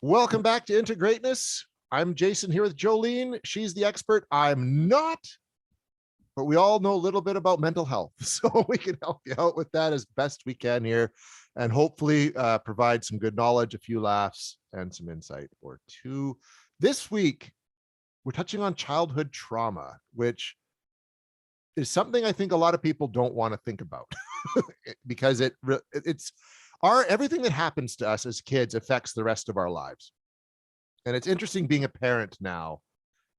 Welcome back to Into Greatness. I'm Jason here with Jolene. She's the expert. I'm not, but we all know a little bit about mental health. So we can help you out with that as best we can here and hopefully provide some good knowledge, a few laughs, and some insight or two. This week, we're touching on childhood trauma, which is something I think a lot of people don't want to think about because it's everything that happens to us as kids affects the rest of our lives. And it's interesting being a parent now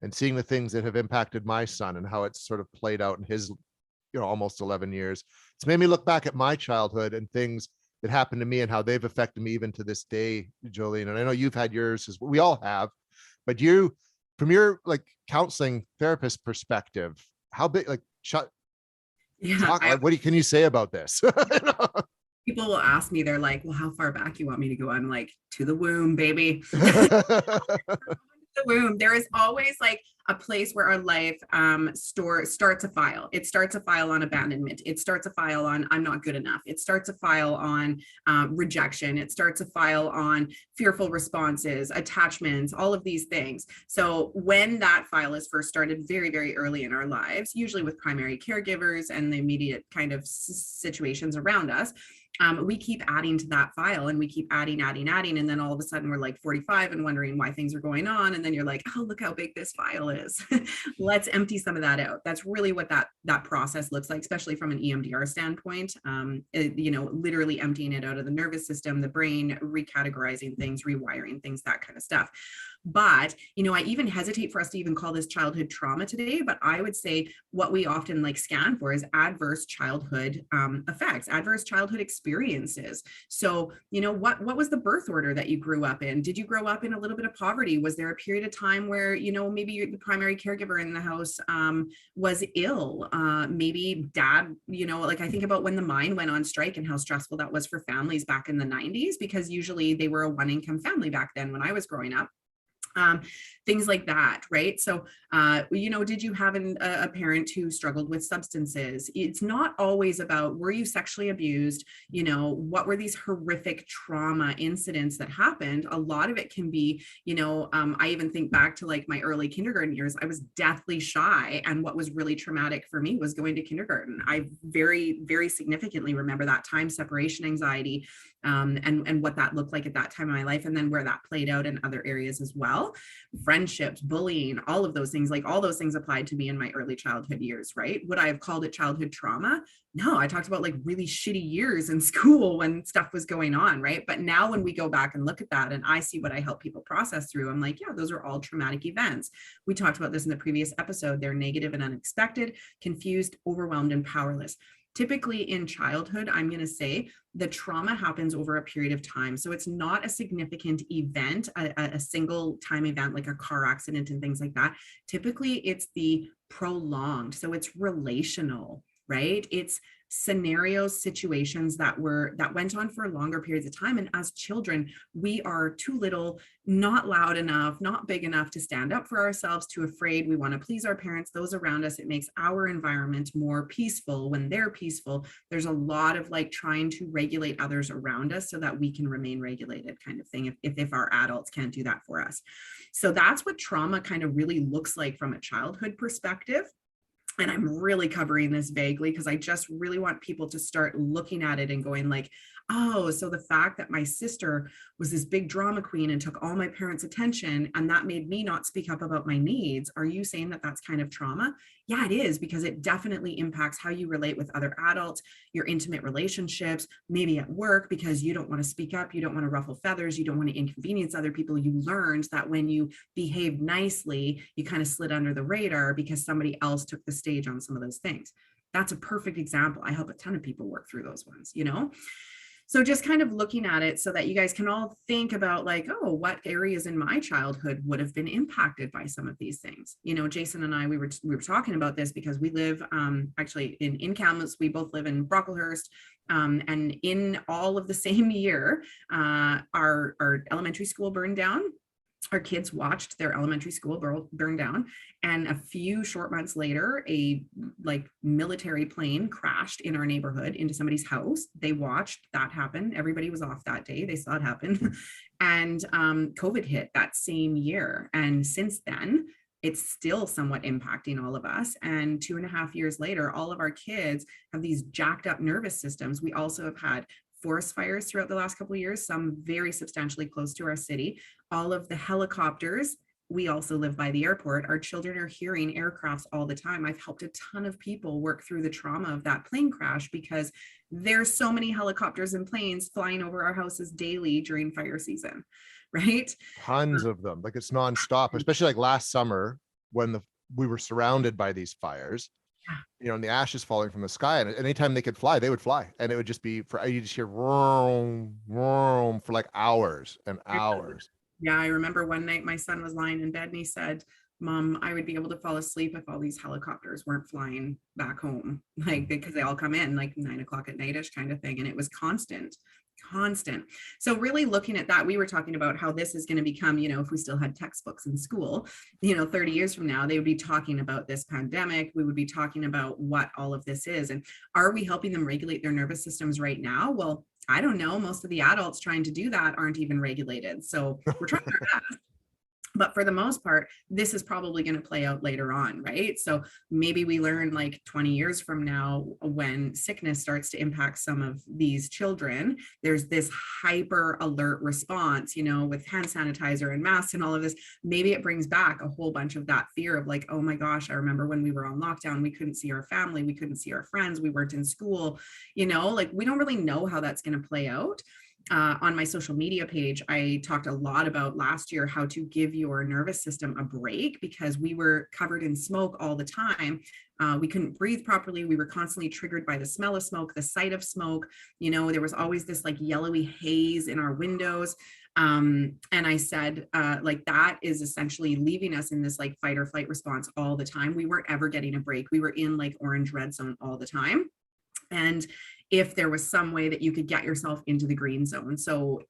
and seeing the things that have impacted my son and how it's sort of played out in his, almost 11 years. It's made me look back at my childhood and things that happened to me and how they've affected me even to this day, Jolene. And I know you've had yours as we all have, but you, from your like counseling therapist perspective, how big, like, what can you say about this? People will ask me, they're like, well, how far back you want me to go? I'm like, to the womb, baby. The womb. There is always like a place where our life starts a file. It starts a file on abandonment. It starts a file on I'm not good enough. It starts a file on rejection. It starts a file on fearful responses, attachments, all of these things. So when that file is first started very, very early in our lives, usually with primary caregivers and the immediate kind of situations around us, we keep adding to that file and we keep adding. And then all of a sudden we're like 45 and wondering why things are going on. And then you're like, oh, look how big this file is. Let's empty some of that out. That's really what that process looks like, especially from an EMDR standpoint. Literally emptying it out of the nervous system, the brain, recategorizing things, rewiring things, that kind of stuff. But, I even hesitate for us to even call this childhood trauma today, but I would say what we often like scan for is adverse childhood effects, adverse childhood experiences. So, what was the birth order that you grew up in? Did you grow up in a little bit of poverty? Was there a period of time where, maybe the primary caregiver in the house was ill? Maybe dad, like I think about when the mine went on strike and how stressful that was for families back in the 90s, because usually they were a one-income family back then when I was growing up. Things like that, right? So, did you have a parent who struggled with substances? It's not always about, were you sexually abused? What were these horrific trauma incidents that happened? A lot of it can be, I even think back to like my early kindergarten years. I was deathly shy. And what was really traumatic for me was going to kindergarten. I very, very significantly remember that time, separation anxiety, and what that looked like at that time in my life, and then where that played out in other areas as well. Friendships, bullying, all of those things, like all those things applied to me in my early childhood years, right? Would I have called it childhood trauma? No, I talked about like really shitty years in school when stuff was going on, right? But now when we go back and look at that and I see what I help people process through, I'm like, yeah, those are all traumatic events. We talked about this in the previous episode. They're negative and unexpected, confused, overwhelmed, and powerless. Typically in childhood, I'm going to say the trauma happens over a period of time. So it's not a significant event, a single time event like a car accident and things like that. Typically it's the prolonged. So it's relational, right? It's scenarios, situations that went on for longer periods of time. And as children, we are too little, not loud enough, not big enough to stand up for ourselves, too afraid. We want to please our parents, those around us. It makes our environment more peaceful when they're peaceful. There's a lot of like trying to regulate others around us so that we can remain regulated kind of thing if our adults can't do that for us. So that's what trauma kind of really looks like from a childhood perspective. And I'm really covering this vaguely because I just really want people to start looking at it and going like, oh, so the fact that my sister was this big drama queen and took all my parents' attention and that made me not speak up about my needs. Are you saying that that's kind of trauma? Yeah, it is, because it definitely impacts how you relate with other adults, your intimate relationships, maybe at work, because you don't want to speak up. You don't want to ruffle feathers. You don't want to inconvenience other people. You learned that when you behave nicely, you kind of slid under the radar because somebody else took the stage on some of those things. That's a perfect example. I help a ton of people work through those ones, So just kind of looking at it so that you guys can all think about like, oh, what areas in my childhood would have been impacted by some of these things? Jason and I, we were talking about this because we live actually in Kamloops. We both live in Brocklehurst. And in all of the same year, our elementary school burned down. our kids watched their elementary school burn down, and a few short months later a like military plane crashed in our neighborhood into somebody's house. They watched that happen. Everybody was off that day, they saw it happen. And COVID hit that same year, and since then it's still somewhat impacting all of us. And 2.5 years later, all of our kids have these jacked up nervous systems. We also have had forest fires throughout the last couple of years, some very substantially close to our city. All of the helicopters, we also live by the airport. Our children are hearing aircrafts all the time. I've helped a ton of people work through the trauma of that plane crash because there's so many helicopters and planes flying over our houses daily during fire season, right? Tons of them. Like it's nonstop, especially like last summer when we were surrounded by these fires, you know, and the ashes falling from the sky. And anytime they could fly, they would fly. And it would just be you just hear vroom, vroom for like hours and hours. Yeah, I remember one night my son was lying in bed and he said, Mom, I would be able to fall asleep if all these helicopters weren't flying back home, like because they all come in like 9 o'clock at night-ish kind of thing. And it was constant. So really looking at that, we were talking about how this is going to become, you know, if we still had textbooks in school, you know, 30 years from now, they would be talking about this pandemic. We would be talking about what all of this is. And are we helping them regulate their nervous systems right now? Well, I don't know. Most of the adults trying to do that aren't even regulated. So we're trying our best. But for the most part, this is probably going to play out later on, right? So maybe we learn like 20 years from now, when sickness starts to impact some of these children, there's this hyper alert response, you know, with hand sanitizer and masks and all of this. Maybe it brings back a whole bunch of that fear of like, oh my gosh, I remember when we were on lockdown, we couldn't see our family, we couldn't see our friends, we weren't in school, you know, like we don't really know how that's going to play out. On my social media page, I talked a lot about last year how to give your nervous system a break because we were covered in smoke all the time. We couldn't breathe properly. We were constantly triggered by the smell of smoke, the sight of smoke. You know, there was always this like yellowy haze in our windows. And I said, like, that is essentially leaving us in this like fight or flight response all the time. We weren't ever getting a break. We were in like orange red zone all the time. And if there was some way that you could get yourself into the green zone, so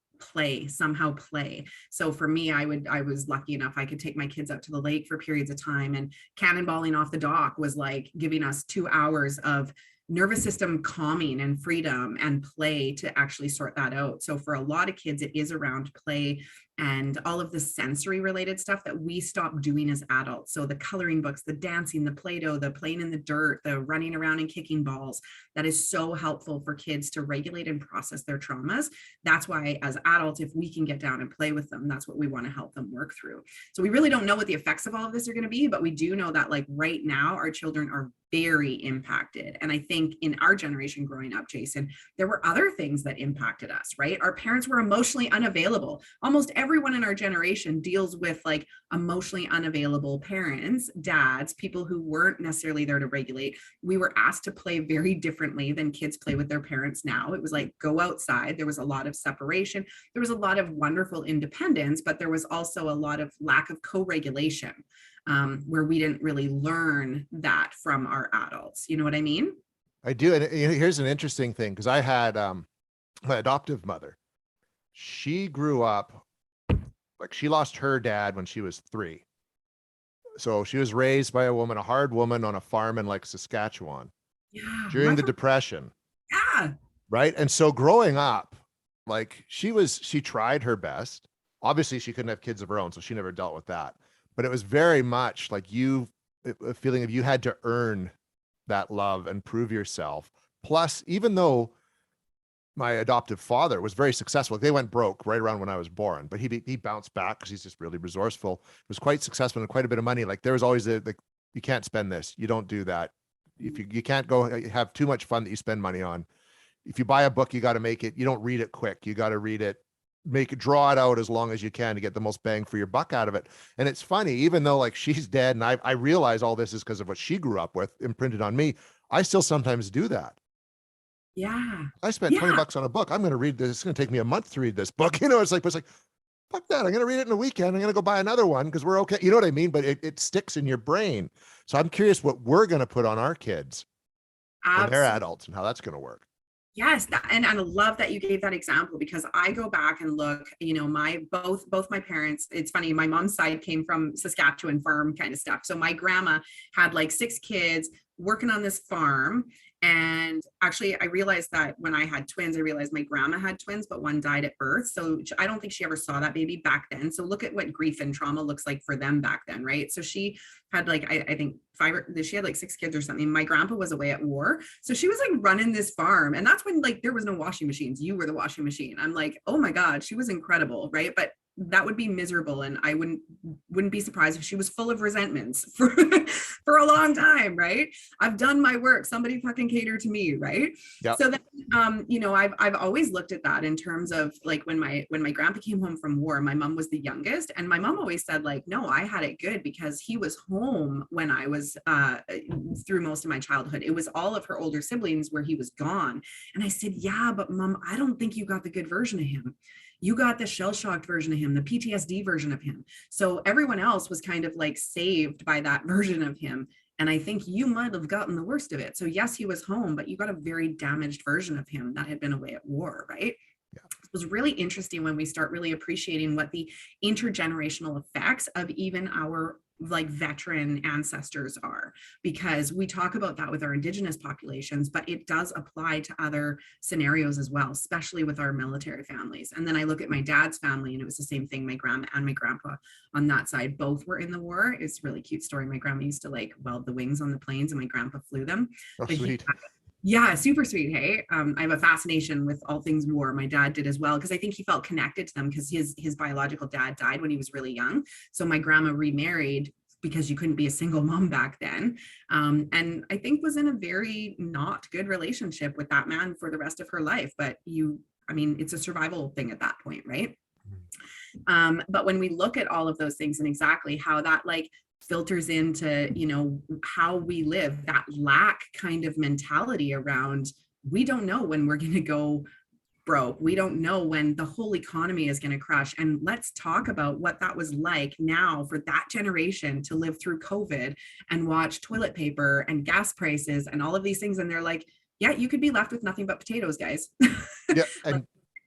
somehow play. So for me, I was lucky enough, I could take my kids out to the lake for periods of time, and cannonballing off the dock was like giving us 2 hours of nervous system calming and freedom and play to actually sort that out. So for a lot of kids, it is around play and all of the sensory related stuff that we stopped doing as adults. So the coloring books, the dancing, the Play-Doh, the playing in the dirt, the running around and kicking balls, that is so helpful for kids to regulate and process their traumas. That's why as adults, if we can get down and play with them, that's what we want to help them work through. So we really don't know what the effects of all of this are going to be, but we do know that like right now, our children are very impacted. And I think in our generation growing up, Jason, there were other things that impacted us, right? Our parents were emotionally unavailable. Almost everyone in our generation deals with like emotionally unavailable parents, dads, people who weren't necessarily there to regulate. We were asked to play very differently than kids play with their parents now. It was like, go outside. There was a lot of separation. There was a lot of wonderful independence, but there was also a lot of lack of co-regulation. Where we didn't really learn that from our adults. You know what I mean? I do. And here's an interesting thing, because I had my adoptive mother. She grew up, like she lost her dad when she was 3. So she was raised by a hard woman on a farm in like Saskatchewan during the Depression. Yeah. Right. And so growing up, like she tried her best. Obviously she couldn't have kids of her own, so she never dealt with that. But it was very much like a feeling of you had to earn that love and prove yourself. Plus, even though my adoptive father was very successful, they went broke right around when I was born, but he bounced back because he's just really resourceful. He was quite successful and quite a bit of money. Like there was always like, you can't spend this. You don't do that. If you can't go have too much fun that you spend money on. If you buy a book, you got to make it, you don't read it quick. You got to read it, draw it out as long as you can to get the most bang for your buck out of it. And it's funny, even though like she's dead and I realize all this is because of what she grew up with imprinted on me, I still sometimes do that. Yeah. I spent $20 on a book. I'm going to read this. It's going to take me a month to read this book. You know, it's like, fuck that. I'm going to read it in a weekend. I'm going to go buy another one because we're okay. You know what I mean? But it sticks in your brain. So I'm curious what we're going to put on our kids when they're adults and how that's going to work. Yes, and I love that you gave that example, because I go back and look, my both my parents, it's funny, my mom's side came from Saskatchewan farm kind of stuff. So my grandma had like 6 kids working on this farm. And actually, I realized that when I had twins, I realized my grandma had twins, but one died at birth. So I don't think she ever saw that baby back then. So look at what grief and trauma looks like for them back then, right? So she had like, I think she had like 6 kids or something. My grandpa was away at war. So she was like running this farm. And that's when like there was no washing machines. You were the washing machine. I'm like, oh my God, she was incredible, right? But that would be miserable. And I wouldn't be surprised if she was full of resentments for for a long time, right? I've done my work. Somebody fucking cater to me, right? Yeah. So then I've always looked at that in terms of like when my grandpa came home from war, my mom was the youngest. And my mom always said, like, no, I had it good because he was home when I was through most of my childhood. It was all of her older siblings where he was gone. And I said, yeah, but mom, I don't think you got the good version of him. You got the shell-shocked version of him, the PTSD version of him. So everyone else was kind of like saved by that version of him. And I think you might have gotten the worst of it. So yes, he was home, but you got a very damaged version of him that had been away at war, right? Yeah. It was really interesting when we start really appreciating what the intergenerational effects of even our like veteran ancestors are, because we talk about that with our indigenous populations, but it does apply to other scenarios as well, especially with our military families. And then I look at my dad's family and it was the same thing. My grandma and my grandpa on that side both were in the war. It's a really cute story. My grandma used to like weld the wings on the planes and my grandpa flew them. Oh, But sweet. yeah, super sweet. Hey, I have a fascination with all things war. My dad did as well, because I think he felt connected to them because his biological dad died when he was really young. So my grandma remarried because you couldn't be a single mom back then. And I think was in a very not good relationship with that man for the rest of her life. But it's a survival thing at that point, right? But when we look at all of those things and exactly how that like filters into how we live, that lack kind of mentality around, we don't know when we're going to go broke, we don't know when the whole economy is going to crash. And let's talk about what that was like now for that generation to live through COVID and watch toilet paper and gas prices and all of these things. And they're like, yeah, you could be left with nothing but potatoes, guys. Yeah. And Like,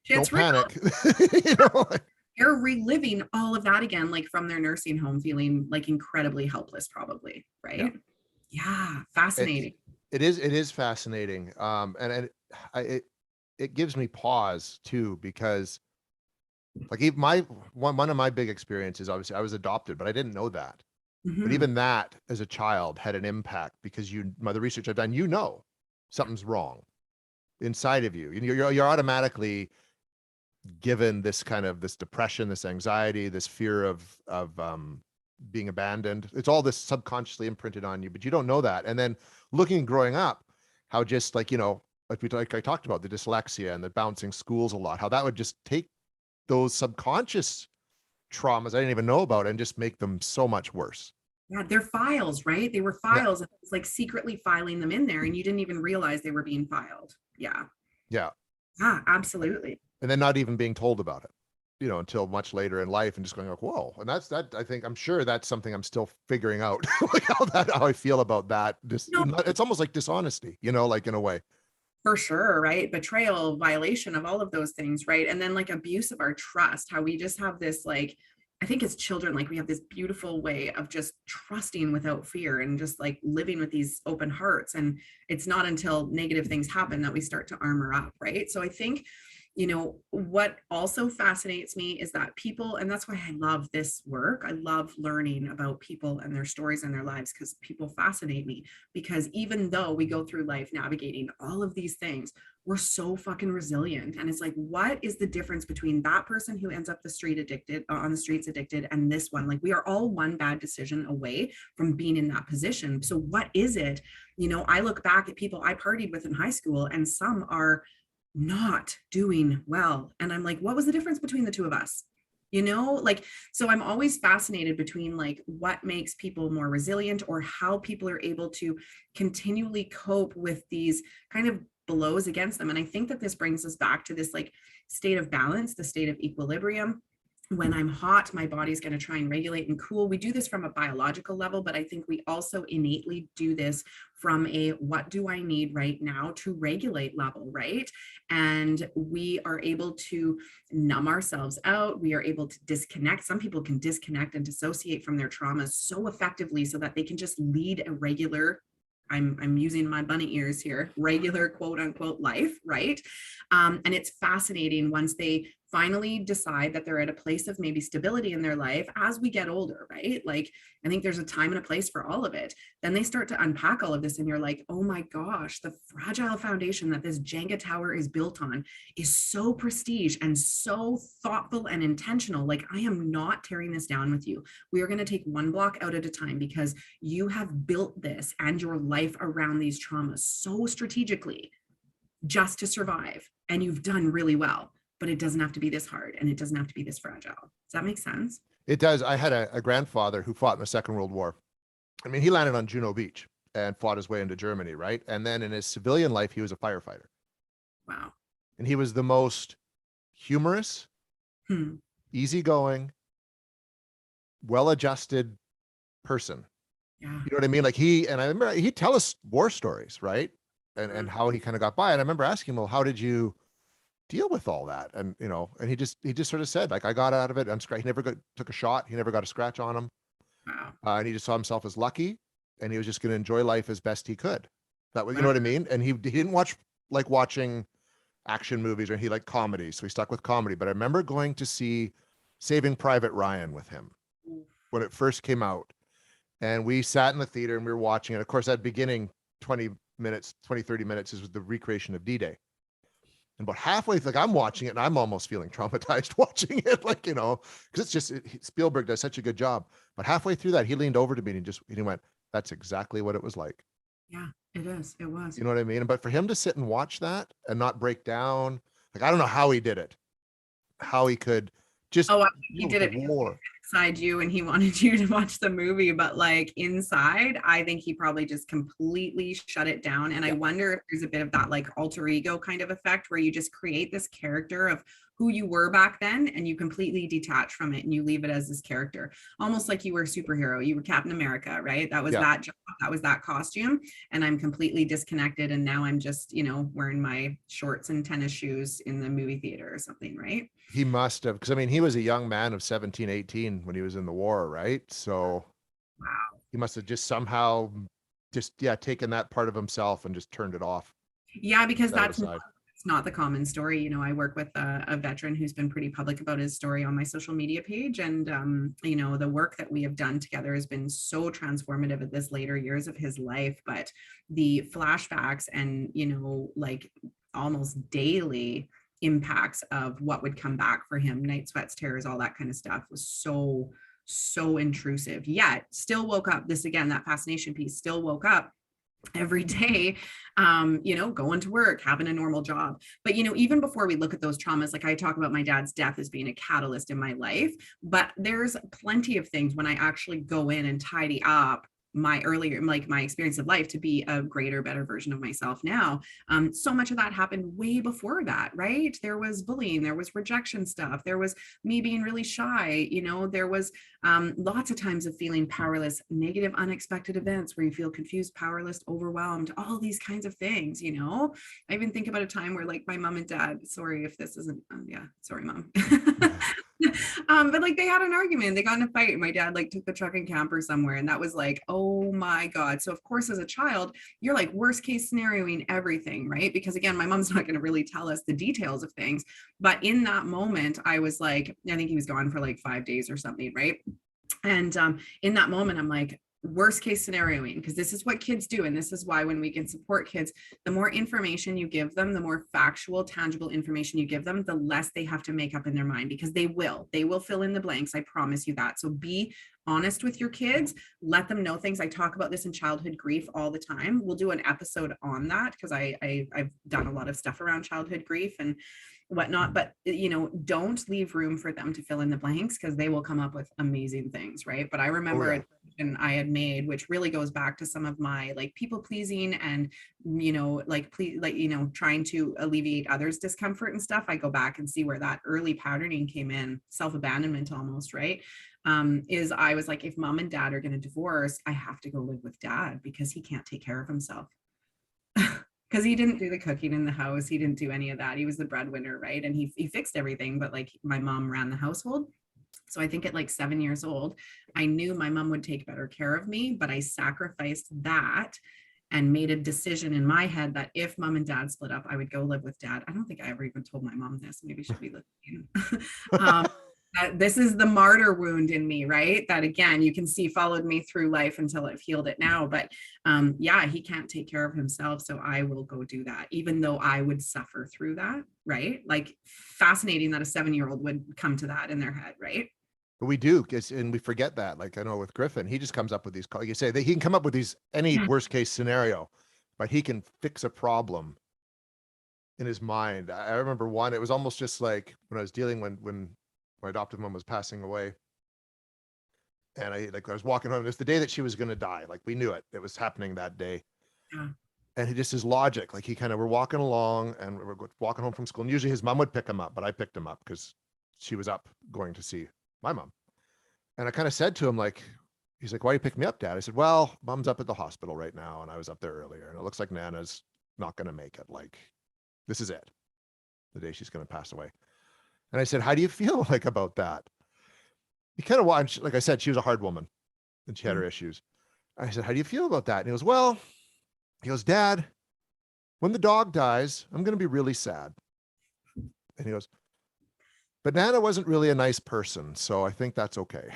don't real. panic. They're reliving all of that again, like from their nursing home, feeling like incredibly helpless, probably, right? Yeah, fascinating. It is fascinating. And it gives me pause too, because like even one of my big experiences, obviously I was adopted, but I didn't know that. But Mhm. even that as a child had an impact, because the research I've done, something's wrong inside of you. You're automatically given this depression, this anxiety, this fear of being abandoned. It's all this subconsciously imprinted on you, but you don't know that. And then growing up, how just like, like I talked about the dyslexia and the bouncing schools a lot, how that would just take those subconscious traumas I didn't even know about and just make them so much worse. Yeah, they're files, right? They were Yeah. files. It's like secretly filing them in there and you didn't even realize they were being filed. Yeah. Yeah. Yeah, absolutely. And then not even being told about it, until much later in life, and just going like, whoa. And I'm sure that's something I'm still figuring out, like how I feel about that. No, It's almost like dishonesty, like in a way. for sure, right? Betrayal, violation of all of those things, right? And then like abuse of our trust, how we just have this like, I think as children, like we have this beautiful way of just trusting without fear and just like living with these open hearts. And it's not until negative things happen that we start to armor up, right? So I think what also fascinates me is that people, and that's why I love this work. I love learning about people and their stories and their lives, because people fascinate me. Because even though we go through life navigating all of these things, we're so fucking resilient. And it's like, what is the difference between that person who ends up on the streets addicted, and this one? Like, we are all one bad decision away from being in that position. So what is it? I look back at people I partied with in high school, and some are not doing well. And I'm like, what was the difference between the two of us? So I'm always fascinated between like what makes people more resilient, or how people are able to continually cope with these kind of blows against them. And I think that this brings us back to this like state of balance, the state of equilibrium, when I'm hot, my body's going to try and regulate and cool. We do this from a biological level, but I think we also innately do this from a what do I need right now to regulate level, right? And we are able to numb ourselves out. We are able to disconnect. Some people can disconnect and dissociate from their traumas so effectively so that they can just lead a regular, I'm using my bunny ears here, regular quote unquote life, right? And it's fascinating once they finally decide that they're at a place of maybe stability in their life as we get older, right? Like, I think there's a time and a place for all of it. Then they start to unpack all of this, and you're like, oh my gosh, the fragile foundation that this Jenga tower is built on is so prestige and so thoughtful and intentional. Like, I am not tearing this down with you. We are going to take one block out at a time because you have built this and your life around these traumas so strategically just to survive. And you've done really well. But it doesn't have to be this hard, and it doesn't have to be this fragile. Does that make sense? It does. I had a grandfather who fought in the Second World War. I mean, he landed on Juno Beach and fought his way into Germany, right? And then in his civilian life, he was a firefighter. Wow. And he was the most humorous, easygoing, well-adjusted person. Yeah. You know what I mean? Like and I remember he'd tell us war stories, right? And how he kind of got by. And I remember asking him, well, how did you deal with all that? And and he just sort of said, like, I got out of it. He never took a shot. He never got a scratch on him. Wow. And he just saw himself as lucky, and he was just going to enjoy life as best he could. That was, you know what I mean? And he didn't watching action movies, or he liked comedy, so he stuck with comedy. But I remember going to see Saving Private Ryan with him when it first came out, and we sat in the theater and we were watching it. Of course, that beginning 30 minutes is the recreation of D-Day. And about halfway, like, I'm watching it and I'm almost feeling traumatized watching it, like, because it's just, Spielberg does such a good job. But halfway through that, he leaned over to me and he went, that's exactly what it was like. Yeah, it is. It was. You know what I mean? But for him to sit and watch that and not break down, like, I don't know how he did it, how he could just, I think he did it more inside you, and he wanted you to watch the movie, but like inside, I think he probably just completely shut it down. And I wonder if there's a bit of that like alter ego kind of effect where you just create this character of who you were back then, and you completely detach from it and you leave it as this character, almost like you were a superhero. You were Captain America, right? That was that job, that was that costume, and I'm completely disconnected, and now I'm just wearing my shorts and tennis shoes in the movie theater or something, right? He must have, because I mean, he was a young man of 17, 18 when he was in the war, right? So wow, he must have just somehow taken that part of himself and just turned it off. Yeah, because that's not the common story. I work with a veteran who's been pretty public about his story on my social media page, and the work that we have done together has been so transformative at this later years of his life. But the flashbacks and like almost daily impacts of what would come back for him, night sweats, terrors, all that kind of stuff, was so intrusive. Yet still woke up, this again, that fascination piece, still woke up every day, going to work, having a normal job. But even before we look at those traumas, like I talk about my dad's death as being a catalyst in my life, but there's plenty of things when I actually go in and tidy up my earlier, like my experience of life to be a greater, better version of myself now. So much of that happened way before that, right? There was bullying, there was rejection stuff, there was me being really shy, there was lots of times of feeling powerless, negative, unexpected events where you feel confused, powerless, overwhelmed, all these kinds of things, I even think about a time where like my mom and dad, sorry if this isn't, sorry, mom. But like they had an argument, they got in a fight, and my dad like took the truck and camper somewhere, and that was like, oh my God. So of course, as a child, you're like worst case scenarioing everything, right? Because again, my mom's not going to really tell us the details of things, but in that moment, I was like, I think he was gone for like 5 days or something, right? And in that moment, I'm like, worst case scenarioing, because this is what kids do. And this is why when we can support kids, the more information you give them, the more factual, tangible information you give them, the less they have to make up in their mind, because they will fill in the blanks. I promise you that. So be honest with your kids, let them know things. I talk about this in childhood grief all the time. We'll do an episode on that because I've done a lot of stuff around childhood grief and whatnot, but don't leave room for them to fill in the blanks, because they will come up with amazing things, right? But I remember decision I had made, which really goes back to some of my like people pleasing and, like, please, like, trying to alleviate others' discomfort and stuff. I go back and see where that early patterning came in, self-abandonment almost, right? Is I was like, if mom and dad are going to divorce, I have to go live with dad because he can't take care of himself. Because he didn't do the cooking in the house. He didn't do any of that. He was the breadwinner, right? And he fixed everything, but like my mom ran the household. So I think at like 7 years old, I knew my mom would take better care of me, but I sacrificed that and made a decision in my head that if mom and dad split up, I would go live with dad. I don't think I ever even told my mom this. Maybe she'll be listening. This is the martyr wound in me, right? That again, you can see followed me through life until I've healed it now. But yeah, he can't take care of himself. So I will go do that, even though I would suffer through that, right? Like fascinating that a 7-year-old would come to that in their head, right? But we do, and we forget that. Like I know with Griffin, he just comes up with these, like you say, that he can come up with these, any worst case scenario, but he can fix a problem in his mind. I remember one, it was almost just like when I was dealing when my adoptive mom was passing away. And I was walking home. It was the day that she was going to die. Like we knew it. It was happening that day. Yeah. And he just his logic, like we're walking along and we're walking home from school. And usually his mom would pick him up, but I picked him up because she was up going to see my mom. And I kind of said to him, like, he's like, why do you pick me up, Dad? I said, well, mom's up at the hospital right now. And I was up there earlier and it looks like Nana's not going to make it. Like, this is it. The day she's going to pass away. And I said, how do you feel like about that? He kind of watched, like I said, she was a hard woman and she had her issues. I said, how do you feel about that? And he goes, well, Dad, when the dog dies, I'm going to be really sad. And he goes, but Nana wasn't really a nice person. So I think that's okay.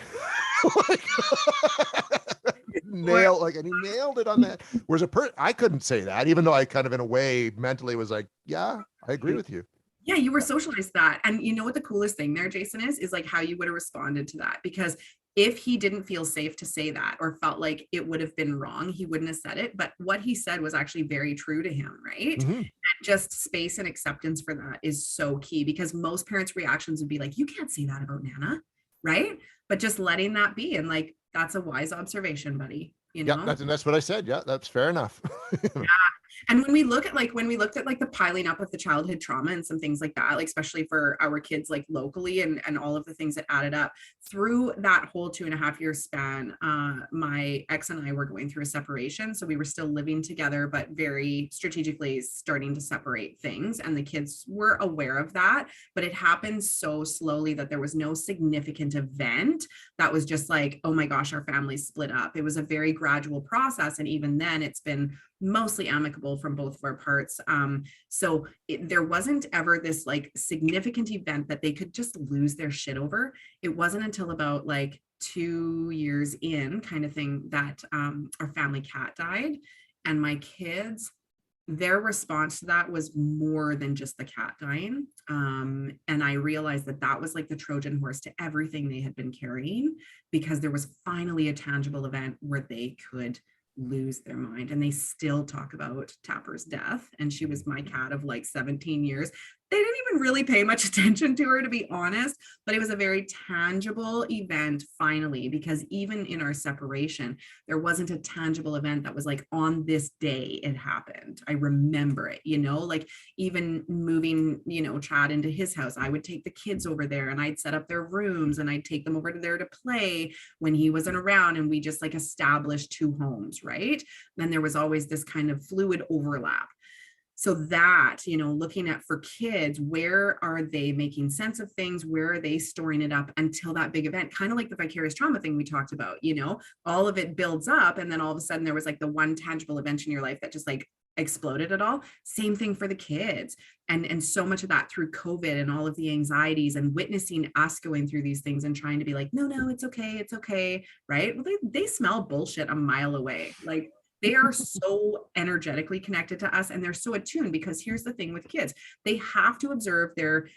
And he nailed it on that. Whereas I couldn't say that, even though I kind of in a way mentally was like, yeah, I agree with you. Yeah, you were socialized that. And you know what the coolest thing there, Jason, is like how you would have responded to that. Because if he didn't feel safe to say that or felt like it would have been wrong, he wouldn't have said it. But what he said was actually very true to him, right? Mm-hmm. And just space and acceptance for that is so key because most parents' reactions would be like, you can't say that about Nana, right? But just letting that be and like, that's a wise observation, buddy. You know? Yeah, that's what I said. Yeah, that's fair enough. Yeah. And when we looked at like the piling up of the childhood trauma and some things like that, like especially for our kids, like locally and all of the things that added up through that whole 2.5-year span, my ex and I were going through a separation. So we were still living together, but very strategically starting to separate things. And the kids were aware of that, but it happened so slowly that there was no significant event that was just like, oh my gosh, our family split up. It was a very gradual process. And even then it's been mostly amicable from both of our parts. So there wasn't ever this like significant event that they could just lose their shit over. It wasn't until about like 2 years in kind of thing that our family cat died. And my kids, their response to that was more than just the cat dying. And I realized that that was like the Trojan horse to everything they had been carrying, because there was finally a tangible event where they could lose their mind. And they still talk about Tapper's death. And she was my cat of like 17 years. They didn't even really pay much attention to her, to be honest, but it was a very tangible event finally, because even in our separation, there wasn't a tangible event that was like on this day it happened. I remember it, like even moving, Chad into his house, I would take the kids over there and I'd set up their rooms and I'd take them over to there to play when he wasn't around. And we just like established 2 homes, right? Then there was always this kind of fluid overlap. So that, looking at for kids, where are they making sense of things? Where are they storing it up until that big event? Kind of like the vicarious trauma thing we talked about, all of it builds up. And then all of a sudden there was like the one tangible event in your life that just like exploded it all. Same thing for the kids. And so much of that through COVID and all of the anxieties and witnessing us going through these things and trying to be like, no, it's okay. Right. Well, they smell bullshit a mile away. Like, they are so energetically connected to us and they're so attuned, because here's the thing with kids, they have to observe their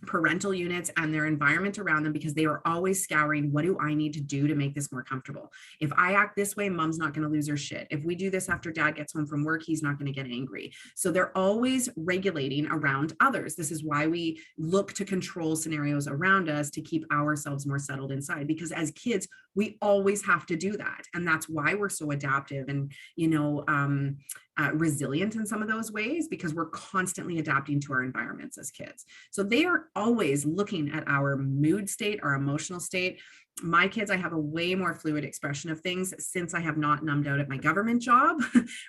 parental units and their environment around them, because they are always scouring, what do I need to do to make this more comfortable? If I act this way, mom's not going to lose her shit. If we do this after dad gets home from work, he's not going to get angry. So they're always regulating around others. This is why we look to control scenarios around us to keep ourselves more settled inside, because as kids, We always have to do that. And that's why we're so adaptive and, resilient in some of those ways, because we're constantly adapting to our environments as kids. So they are always looking at our mood state, our emotional state. My kids, I have a way more fluid expression of things since I have not numbed out at my government job,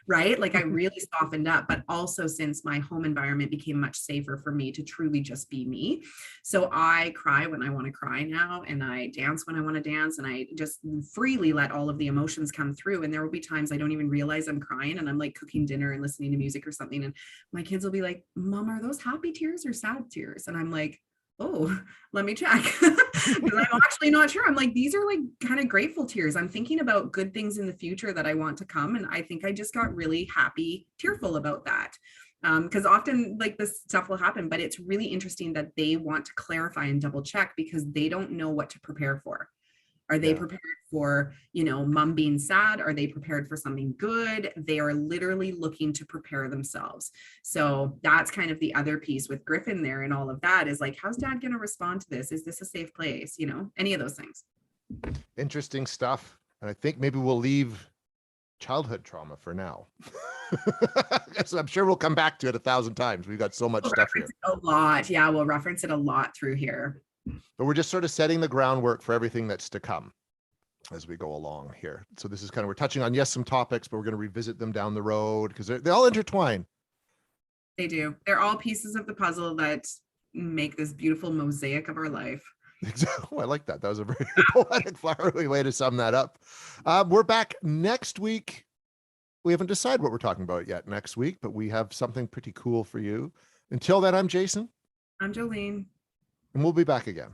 right? Like I really softened up, but also since my home environment became much safer for me to truly just be me. So I cry when I want to cry now, and I dance when I want to dance, and I just freely let all of the emotions come through. And there will be times I don't even realize I'm crying, and I'm like cooking dinner and listening to music or something. And my kids will be like, Mom, are those happy tears or sad tears? And I'm like, oh, let me check. Because I'm actually not sure. I'm like, these are like kind of grateful tears. I'm thinking about good things in the future that I want to come. And I think I just got really happy, tearful about that. Because often like this stuff will happen, but it's really interesting that they want to clarify and double check because they don't know what to prepare for. Are they prepared for, mom being sad? Are they prepared for something good? They are literally looking to prepare themselves. So that's kind of the other piece with Griffin there, and all of that is like, how's dad going to respond to this? Is this a safe place? Any of those things. Interesting stuff. And I think maybe we'll leave childhood trauma for now. So I'm sure we'll come back to it 1,000 times. We've got so much stuff here. A lot. Yeah, we'll reference it a lot through here. But we're just sort of setting the groundwork for everything that's to come as we go along here. So this is kind of, we're touching on, yes, some topics, but we're going to revisit them down the road because they all intertwine. They do. They're all pieces of the puzzle that make this beautiful mosaic of our life. Oh, I like that. That was a very poetic, flowery way to sum that up. We're back next week. We haven't decided what we're talking about yet next week, but we have something pretty cool for you. Until then, I'm Jason. I'm Jolene. And we'll be back again.